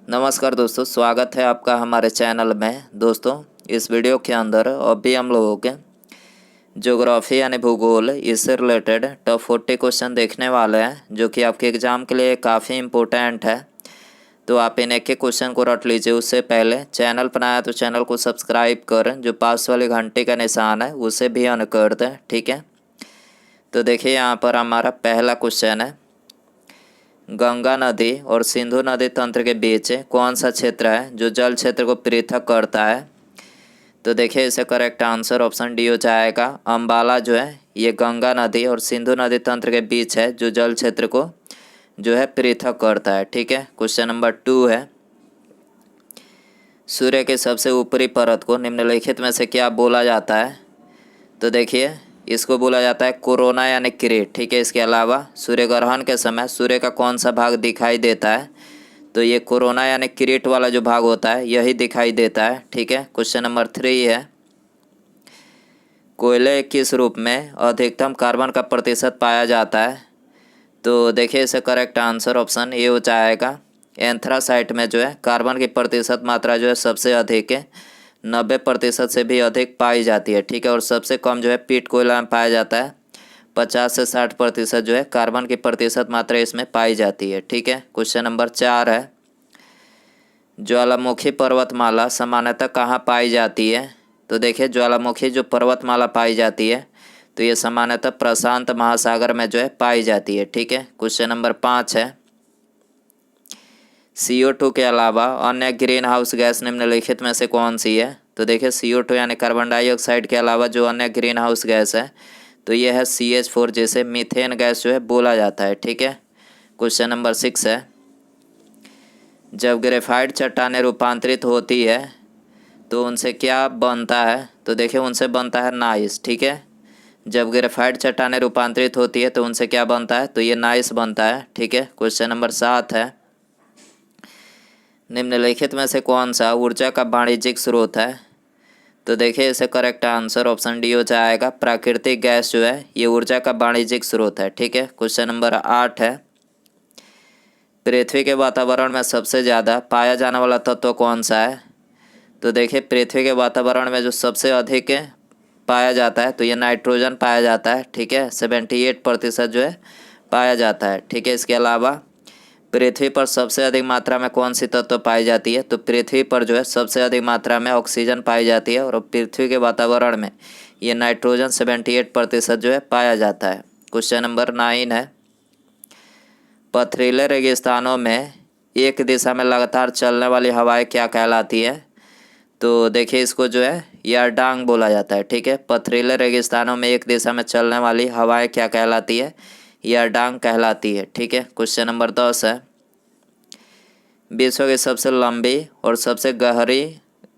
नमस्कार दोस्तों, स्वागत है आपका हमारे चैनल में। दोस्तों, इस वीडियो के अंदर अभी हम लोगों के ज्योग्राफी यानी भूगोल इससे रिलेटेड टॉप 40 क्वेश्चन देखने वाले हैं, जो कि आपके एग्ज़ाम के लिए काफ़ी इम्पोर्टेंट है। तो आप इन एक एक क्वेश्चन को रट लीजिए। उससे पहले चैनल पर आया तो चैनल को सब्सक्राइब करें, जो पास वाले घंटे का निशान है उसे भी ऑन कर दें, ठीक है। तो देखिए, यहाँ पर हमारा पहला क्वेश्चन है, गंगा नदी और सिंधु नदी तंत्र के बीच कौन सा क्षेत्र है जो जल क्षेत्र को पृथक करता है। तो देखिए, इसे करेक्ट आंसर ऑप्शन डी हो जाएगा। अम्बाला जो है ये गंगा नदी और सिंधु नदी तंत्र के बीच है, जो जल क्षेत्र को जो है पृथक करता है, ठीक है। क्वेश्चन नंबर 2 है, सूर्य के सबसे ऊपरी परत को निम्नलिखित में से क्या बोला जाता है। तो देखिए, इसको बोला जाता है कोरोना यानी किरीट, ठीक है। इसके अलावा सूर्य ग्रहण के समय सूर्य का कौन सा भाग दिखाई देता है। तो ये कोरोना यानी किरीट वाला जो भाग होता है यही दिखाई देता है, ठीक है। क्वेश्चन नंबर 3 है, कोयले किस रूप में अधिकतम कार्बन का प्रतिशत पाया जाता है। तो देखिए, इसे करेक्ट आंसर ऑप्शन ए हो जाएगा। एंथ्रासाइट में जो है कार्बन की प्रतिशत मात्रा जो है सबसे अधिक है, 90% से भी अधिक पाई जाती है, ठीक है। और सबसे कम जो है पीट कोयला में पाया जाता है, 50 से 60% जो है कार्बन की प्रतिशत मात्रा इसमें पाई जाती है, ठीक है। क्वेश्चन नंबर 4 है, ज्वालामुखी पर्वतमाला सामान्यतः कहाँ पाई जाती है। तो देखिए, ज्वालामुखी जो पर्वतमाला पाई जाती है तो ये सामान्यतः प्रशांत महासागर में जो है पाई जाती है, ठीक है। क्वेश्चन नंबर 5 है, CO2 के अलावा अन्य ग्रीन हाउस गैस निम्नलिखित में से कौन सी है। तो देखिए, CO2 यानी कार्बन डाइऑक्साइड के अलावा जो अन्य ग्रीन हाउस गैस है तो ये है CH4, जैसे मीथेन गैस जो है बोला जाता है, ठीक है। क्वेश्चन नंबर 6 है, जब ग्रेफाइट चट्टानें रूपांतरित होती है तो उनसे क्या बनता है। तो देखिए, उनसे बनता है नाइस, ठीक है। जब ग्रेफाइट चट्टानें रूपांतरित होती है तो उनसे क्या बनता है, तो ये नाइस बनता है, ठीक है। क्वेश्चन नंबर 7 है, निम्नलिखित में से कौन सा ऊर्जा का वाणिज्यिक स्रोत है। तो देखिए, इसे करेक्ट आंसर ऑप्शन डी हो जाएगा। प्राकृतिक गैस जो है ये ऊर्जा का वाणिज्यिक स्रोत है, ठीक है। क्वेश्चन नंबर 8 है, पृथ्वी के वातावरण में सबसे ज़्यादा पाया जाने वाला तत्व कौन सा है। तो देखिए, पृथ्वी के वातावरण में जो सबसे अधिक पाया जाता है तो ये नाइट्रोजन पाया जाता है, ठीक है। 78% जो है पाया जाता है, ठीक है। इसके अलावा पृथ्वी पर सबसे अधिक मात्रा में कौन सी तत्व पाई जाती है। तो पृथ्वी पर जो है सबसे अधिक मात्रा में ऑक्सीजन पाई जाती है, और पृथ्वी के वातावरण में ये नाइट्रोजन 78% जो है पाया जाता है। क्वेश्चन नंबर 9 है, पथरीले रेगिस्तानों में एक दिशा में लगातार चलने वाली हवाएं क्या कहलाती है। तो देखिए, इसको जो है यारडांग बोला जाता है, ठीक है। पथरीले रेगिस्तानों में एक दिशा में चलने वाली हवाएं क्या कहलाती है, यारडांग कहलाती है, ठीक है। क्वेश्चन नंबर 10 है, विश्व की सबसे लंबी और सबसे गहरी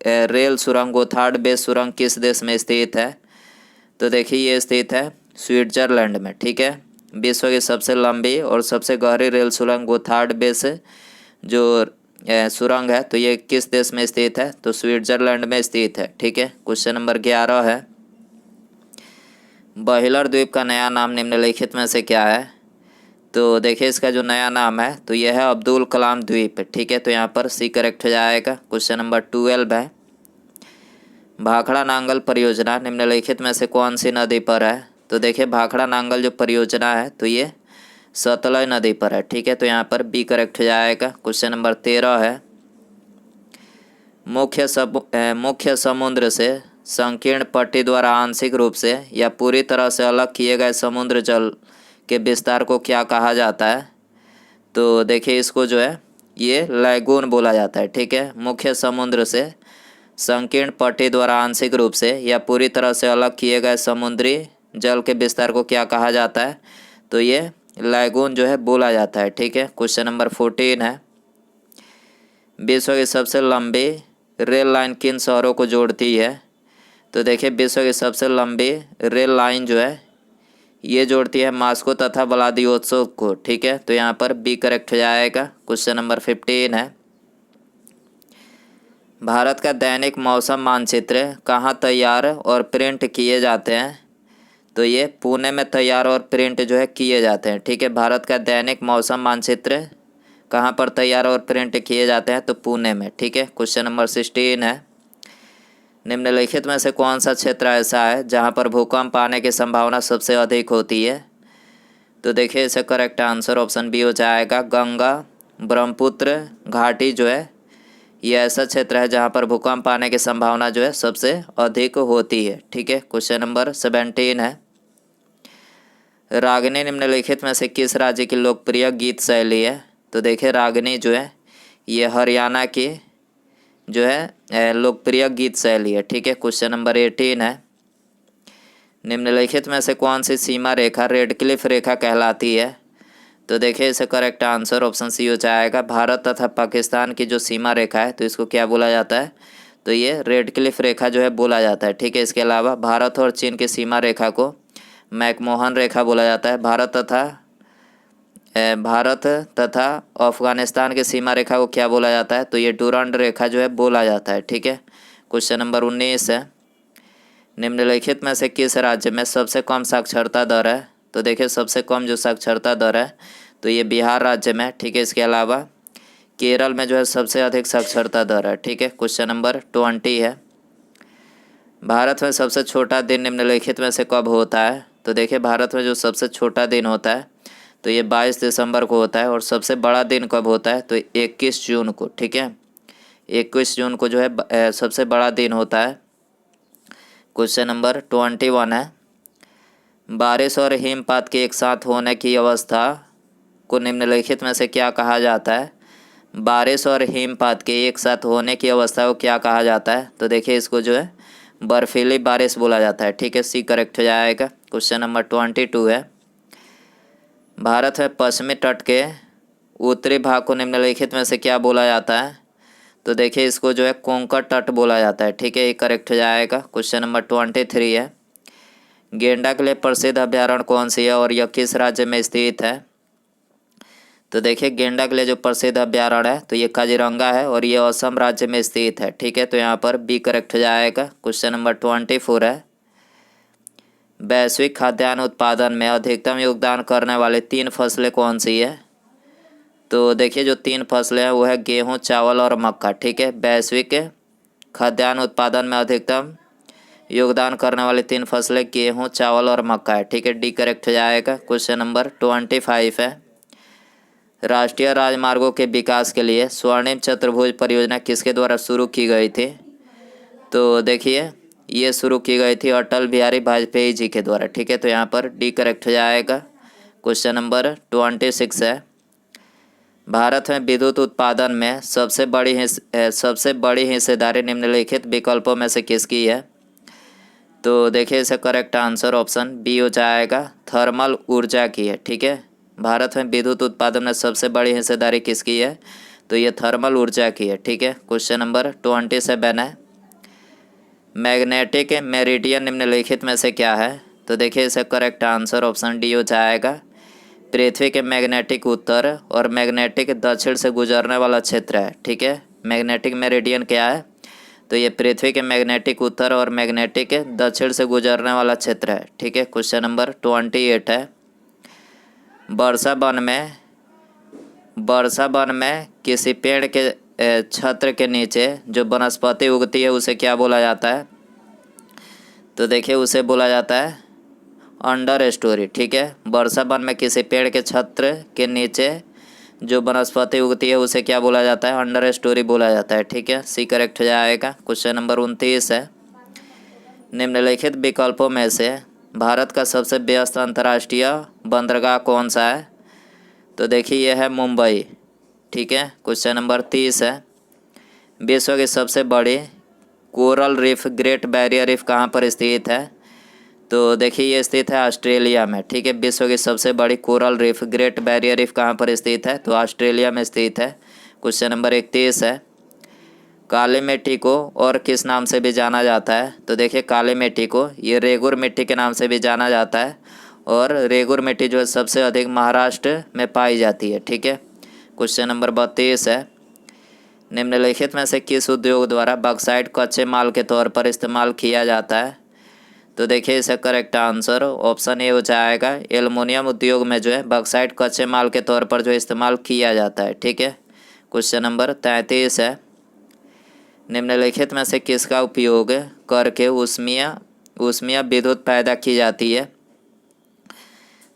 रेल सुरंग गोथार्ड बेस सुरंग किस देश में स्थित है। तो देखिए, ये स्थित है स्विट्जरलैंड में, ठीक है। विश्व की सबसे लंबी और सबसे गहरी रेल सुरंग गोथार्ड बेस जो सुरंग है तो ये किस देश में स्थित है, तो स्विट्जरलैंड में स्थित है, ठीक है। क्वेश्चन नंबर 11 है, बहिलर द्वीप का नया नाम निम्नलिखित में से क्या है। तो देखिए, इसका जो नया नाम है तो यह है अब्दुल कलाम द्वीप, ठीक है। तो यहाँ पर सी करेक्ट हो जाएगा। क्वेश्चन नंबर 12 है, भाखड़ा नांगल परियोजना निम्नलिखित में से कौन सी नदी पर है। तो देखिए, भाखड़ा नांगल जो परियोजना है तो ये सतलज नदी पर है, ठीक है। तो यहाँ पर बी करेक्ट हो जाएगा। क्वेश्चन नंबर 13 है, मुख्य समुद्र से संकीर्ण पट्टी द्वारा आंशिक रूप से या पूरी तरह से अलग किए गए समुद्र जल के विस्तार को क्या कहा जाता है। तो देखिए, इसको जो है ये लैगून बोला जाता है, ठीक है। मुख्य समुद्र से संकीर्ण पट्टी द्वारा आंशिक रूप से या पूरी तरह से अलग किए गए समुद्री जल के विस्तार को क्या कहा जाता है। तो ये लैगून जो है बोला जाता है, ठीक है। क्वेश्चन नंबर 14 है, विश्व की सबसे लंबी रेल लाइन किन शहरों को जोड़ती है। तो देखिए, विश्व की सबसे लंबी रेल लाइन जो है ये जोड़ती है मास्को तथा व्लादिवोस्तोक को, ठीक है। तो यहाँ पर बी करेक्ट हो जाएगा। क्वेश्चन नंबर 15 है, भारत का दैनिक मौसम मानचित्र कहाँ तैयार और प्रिंट किए जाते हैं। तो ये पुणे में तैयार और प्रिंट जो है किए जाते हैं, ठीक है। भारत का दैनिक मौसम मानचित्र कहाँ पर तैयार और प्रिंट किए जाते हैं? तो पुणे में। ठीक है, क्वेश्चन नंबर 16 है, निम्नलिखित में से कौन सा क्षेत्र ऐसा है जहाँ पर भूकंप आने की संभावना सबसे अधिक होती है? तो देखिए इसका करेक्ट आंसर ऑप्शन बी हो जाएगा, गंगा ब्रह्मपुत्र घाटी जो है ये ऐसा क्षेत्र है जहाँ पर भूकंप आने की संभावना जो है सबसे अधिक होती है। ठीक है, क्वेश्चन नंबर 17 है, रागिनी निम्नलिखित में से किस राज्य की लोकप्रिय गीत शैली है? तो देखिए रागिनी जो है ये हरियाणा की जो है लोकप्रिय गीत शैली है। ठीक है, क्वेश्चन नंबर 18 है, निम्नलिखित में से कौन सी सीमा रेखा रेडक्लिफ रेखा कहलाती है? तो देखिए इसे करेक्ट आंसर ऑप्शन सी हो जाएगा, भारत तथा पाकिस्तान की जो सीमा रेखा है तो इसको क्या बोला जाता है? तो ये रेडक्लिफ रेखा जो है बोला जाता है। ठीक है, इसके अलावा भारत और चीन की सीमा रेखा को मैकमोहन रेखा बोला जाता है। भारत तथा अफगानिस्तान की सीमा रेखा को क्या बोला जाता है? तो ये डुरांड रेखा जो है बोला जाता है। ठीक है, क्वेश्चन नंबर 19 है, निम्नलिखित में से किस राज्य में सबसे कम साक्षरता दर है? तो देखिए सबसे कम जो साक्षरता दर है तो ये बिहार राज्य में। ठीक है, इसके अलावा केरल में जो है सबसे अधिक साक्षरता दर है। ठीक है, क्वेश्चन नंबर 20 है, भारत में सबसे छोटा दिन निम्नलिखित में से कब होता है? तो देखिए भारत में जो सबसे छोटा दिन होता है तो ये 22 दिसंबर को होता है, और सबसे बड़ा दिन कब होता है? तो 21 जून को। ठीक है, 21 जून को जो है सबसे बड़ा दिन होता है। क्वेश्चन नंबर 21 है, बारिश और हिमपात के एक साथ होने की अवस्था को निम्नलिखित में से क्या कहा जाता है? बारिश और हिमपात के एक साथ होने की अवस्था को क्या कहा जाता है? तो देखिए इसको जो है बर्फीली बारिश बोला जाता है। ठीक है, सी करेक्ट हो जाएगा। क्वेश्चन नंबर 22 है, भारत में पश्चिमी तट के उत्तरी भाग को निम्नलिखित में से क्या बोला जाता है? तो देखिए इसको जो है कोंकण तट बोला जाता है। ठीक है, ये करेक्ट हो जाएगा। क्वेश्चन नंबर 23 है, गेंडा के लिए प्रसिद्ध अभ्यारण्य कौन सी है और यह किस राज्य में स्थित है? तो देखिए गेंडा के लिए जो प्रसिद्ध अभ्यारण्य है तो ये काजीरंगा है, और ये असम राज्य में स्थित है। ठीक है, तो यहाँ पर बी करेक्ट हो जाएगा। क्वेश्चन नंबर 24 है, वैश्विक खाद्यान्न उत्पादन में अधिकतम योगदान करने वाली 3 फसलें कौन सी है? तो देखिए जो 3 फसलें हैं वो है गेहूँ, चावल और मक्का। ठीक है, वैश्विक खाद्यान्न उत्पादन में अधिकतम योगदान करने वाली 3 फसलें गेहूँ, चावल और मक्का है। ठीक है, डी करेक्ट हो जाएगा। क्वेश्चन नंबर 25 है, राष्ट्रीय राजमार्गों के विकास के लिए स्वर्णिम चतुर्भुज परियोजना किसके द्वारा शुरू की गई थी? तो देखिए ये शुरू की गई थी अटल बिहारी वाजपेयी जी के द्वारा। ठीक है, तो यहाँ पर डी करेक्ट हो जाएगा। क्वेश्चन नंबर 26 है, भारत में विद्युत उत्पादन में सबसे बड़ी हिस्सेदारी निम्नलिखित विकल्पों में से किसकी है? तो देखिए इसका करेक्ट आंसर ऑप्शन बी हो जाएगा, थर्मल ऊर्जा की है। ठीक है, भारत में विद्युत उत्पादन में सबसे बड़ी हिस्सेदारी किसकी है? तो ये थर्मल ऊर्जा की है। ठीक है, क्वेश्चन नंबर 27 है, मैग्नेटिक मेरिडियन निम्नलिखित में से क्या है? तो देखिए इसका करेक्ट आंसर ऑप्शन डी हो जाएगा, पृथ्वी के मैग्नेटिक उत्तर और मैग्नेटिक दक्षिण से गुजरने वाला क्षेत्र है। ठीक है, मैग्नेटिक मेरिडियन क्या है? तो ये पृथ्वी के मैग्नेटिक उत्तर और मैग्नेटिक दक्षिण से गुजरने वाला क्षेत्र है। ठीक है, क्वेश्चन नंबर 28 है, वर्षा वन में किसी पेड़ के छत्र के नीचे जो वनस्पति उगती है उसे क्या बोला जाता है? तो देखिए उसे बोला जाता है अंडर स्टोरी। ठीक है, वर्षा वन में किसी पेड़ के छत्र के नीचे जो वनस्पति उगती है उसे क्या बोला जाता है? अंडर स्टोरी बोला जाता है। ठीक है, सी करेक्ट हो जाएगा। क्वेश्चन नंबर 29 है, निम्नलिखित विकल्पों में से भारत का सबसे व्यस्त अंतर्राष्ट्रीय बंदरगाह कौन सा है? तो देखिए यह है मुंबई। ठीक है, क्वेश्चन नंबर 30 है, विश्व की सबसे बड़ी coral reef great barrier reef कहाँ पर स्थित है? तो देखिए ये स्थित है ऑस्ट्रेलिया में। ठीक है, विश्व की सबसे बड़ी coral reef great barrier reef कहाँ पर स्थित है? तो ऑस्ट्रेलिया में स्थित है। क्वेश्चन नंबर 31 है, काली मिट्टी को और किस नाम से भी जाना जाता है? तो देखिए काली मिट्टी को ये रेगुर मिट्टी के नाम से भी जाना जाता है, और रेगुर मिट्टी जो है सबसे अधिक महाराष्ट्र में पाई जाती है। ठीक है, क्वेश्चन नंबर 32 है, निम्नलिखित में से किस उद्योग द्वारा बॉक्साइट कच्चे माल के तौर पर इस्तेमाल किया जाता है? तो देखिए इसका करेक्ट आंसर ऑप्शन ए हो जाएगा। एल्युमिनियम उद्योग में जो है बॉक्साइट कच्चे माल के तौर पर जो इस्तेमाल किया जाता है। ठीक है, क्वेश्चन नंबर 33 है, निम्नलिखित में से किसका उपयोग करके ऊष्मीय विद्युत पैदा की जाती है।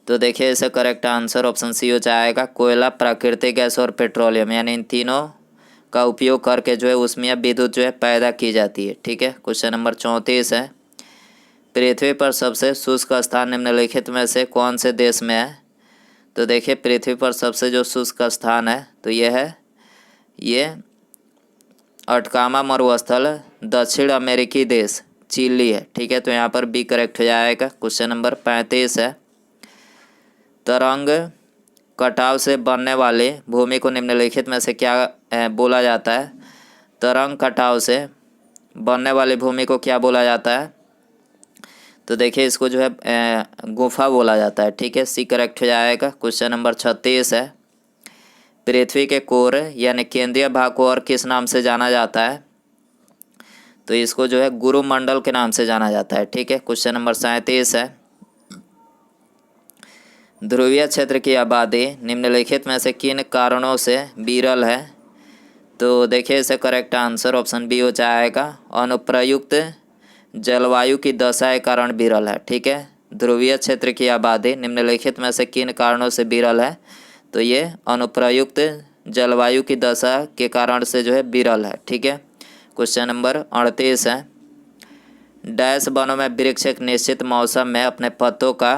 तो देखिए इसका करेक्ट आंसर ऑप्शन सी हो जाएगा। कोयला, प्राकृतिक गैस और पेट्रोलियम, यानी इन तीनों का उपयोग करके जो है ऊष्मीय विद्युत जो है पैदा की जाती है। ठीक है, क्वेश्चन नंबर 34 है, पृथ्वी पर सबसे शुष्क स्थान निम्नलिखित में से कौन से देश में है। तो देखिए पृथ्वी पर सबसे जो शुष्क स्थान है तो ये अटकामा मरुस्थल दक्षिण अमेरिकी देश चिली है। ठीक है, तो यहाँ पर बी करेक्ट हो जाएगा। क्वेश्चन नंबर 35 है, तरंग कटाव से बनने वाली भूमि को निम्नलिखित में से क्या बोला जाता है। तरंग कटाव से बनने वाली भूमि को क्या बोला जाता है। तो देखिए इसको जो है गुफा बोला जाता है। ठीक है, सी करेक्ट हो जाएगा। क्वेश्चन नंबर 36 है, पृथ्वी के कोर यानी केंद्रीय भाग को और किस नाम से जाना जाता है। तो इसको जो है गुरुमंडल के नाम से जाना जाता है। ठीक है, क्वेश्चन नंबर 37 है, ध्रुवीय क्षेत्र की आबादी निम्नलिखित में से किन कारणों से विरल है। तो देखिए इसका करेक्ट आंसर ऑप्शन बी हो जाएगा। अनुप्रयुक्त जलवायु की दशा के कारण विरल है। ठीक है, ध्रुवीय क्षेत्र की आबादी निम्नलिखित में से किन कारणों से विरल है। तो ये अनुप्रयुक्त जलवायु की दशा के कारण से जो है विरल है। ठीक है, क्वेश्चन नंबर 38 है, डैश वनों में वृक्ष एक निश्चित मौसम में अपने पत्तों का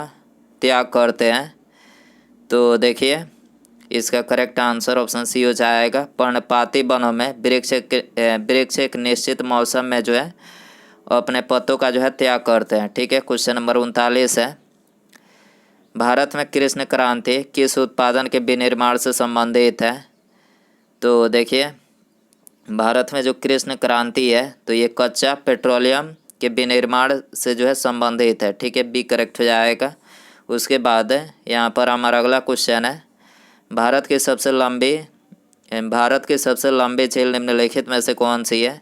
त्याग करते हैं। तो देखिए इसका करेक्ट आंसर ऑप्शन सी हो जाएगा। पर्णपाती वनों में वृक्ष एक निश्चित मौसम में जो है अपने पत्तों का जो है त्याग करते हैं। ठीक है, क्वेश्चन नंबर 39 है, भारत में कृष्ण क्रांति किस उत्पादन के विनिर्माण से संबंधित है। तो देखिए भारत में जो कृष्ण क्रांति है तो ये कच्चा पेट्रोलियम के विनिर्माण से जो है संबंधित है। ठीक है, बी करेक्ट हो जाएगा। उसके बाद यहाँ पर हमारा अगला क्वेश्चन है, भारत की सबसे लंबी झील निम्नलिखित में से कौन सी है।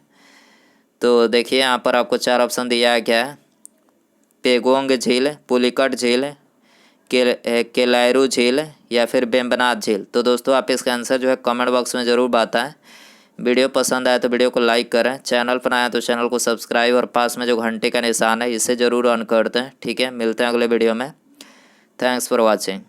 तो देखिए यहाँ पर आपको 4 ऑप्शन दिया गया है, पेगोंग झील, पुलिकट झील, केलायरू झील या फिर वेम्बनाथ झील। तो दोस्तों आप इसका आंसर जो है कमेंट बॉक्स में ज़रूर बताएं। वीडियो पसंद आए तो वीडियो को लाइक करें, चैनल पर आए तो चैनल को सब्सक्राइब और पास में जो घंटे का निशान है इसे ज़रूर ऑन कर दें। ठीक है, मिलते हैं अगले वीडियो में। Thanks for watching.